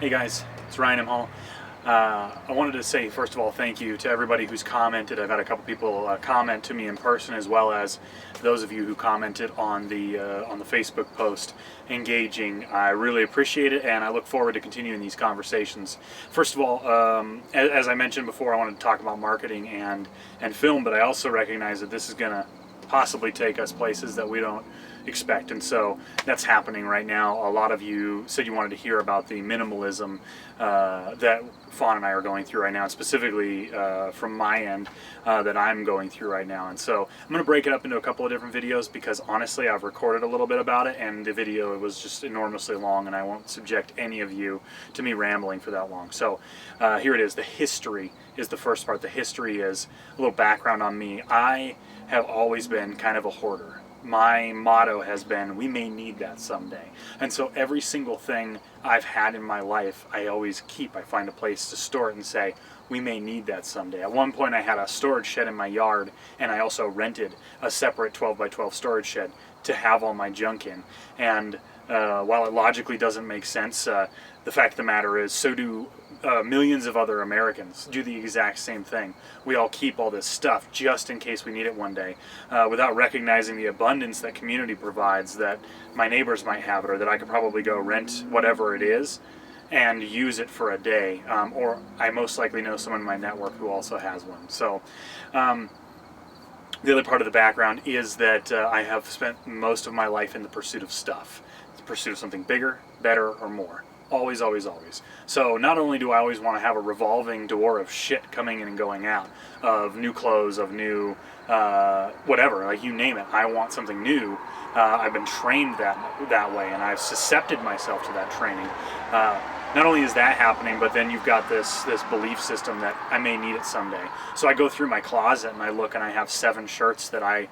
Hey guys, it's Ryan M. Hall. I wanted to say, first of all, thank you to everybody who's commented. I've had a couple people comment to me in person, as well as those of you who commented on the Facebook post engaging. I really appreciate it, and I look forward to continuing these conversations. First of all, as I mentioned before, I wanted to talk about marketing and film, but I also recognize that this is going to possibly take us places that we don't expect, and so that's happening right now. A lot of you said you wanted to hear about the minimalism that Fawn and I are going through right now, and specifically from my end that I'm going through right now. And so I'm going to break it up into a couple of different videos because honestly I've recorded a little bit about it, and the video was just enormously long, and I won't subject any of you to me rambling for that long. So here it is. The history is the first part. The history is a little background on me. I have always been kind of a hoarder. My motto has been, we may need that someday. And so every single thing I've had in my life, I always keep. I find a place to store it and say, we may need that someday. At one point I had a storage shed in my yard, and I also rented a separate 12 by 12 storage shed to have all my junk in. And while it logically doesn't make sense, the fact of the matter is, so do millions of other Americans do the exact same thing. We all keep all this stuff just in case we need it one day, without recognizing the abundance that community provides, that my neighbors might have it, or that I could probably go rent whatever it is and use it for a day, or I most likely know someone in my network who also has one. So the other part of the background is that I have spent most of my life in the pursuit of stuff, the pursuit of something bigger, better, or more. Always, always, always. So not only do I always want to have a revolving door of shit coming in and going out, of new clothes, of new whatever, like you name it, I want something new. I've been trained that way, and I've suscepted myself to that training. Not only is that happening, but then you've got this belief system that I may need it someday. So I go through my closet and I look, and I have 7 shirts that I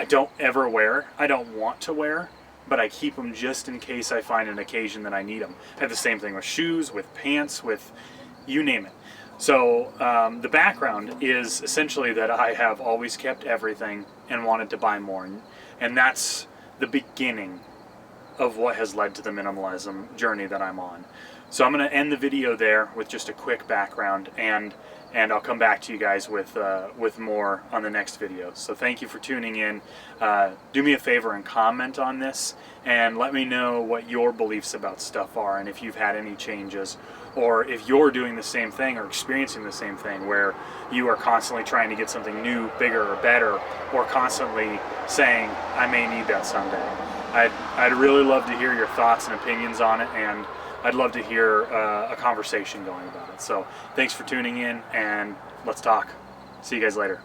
don't ever wear. I don't want to wear, but I keep them just in case I find an occasion that I need them. I have the same thing with shoes, with pants, with you name it. So the background is essentially that I have always kept everything and wanted to buy more. And that's the beginning of what has led to the minimalism journey that I'm on. So I'm going to end the video there with just a quick background, and I'll come back to you guys with more on the next video. So thank you for tuning in. Do me a favor and comment on this, and let me know what your beliefs about stuff are, and if you've had any changes, or if you're doing the same thing or experiencing the same thing where you are constantly trying to get something new, bigger, or better, or constantly saying, I may need that someday. I'd really love to hear your thoughts and opinions on it, and I'd love to hear a conversation going about it. So thanks for tuning in, and let's talk. See you guys later.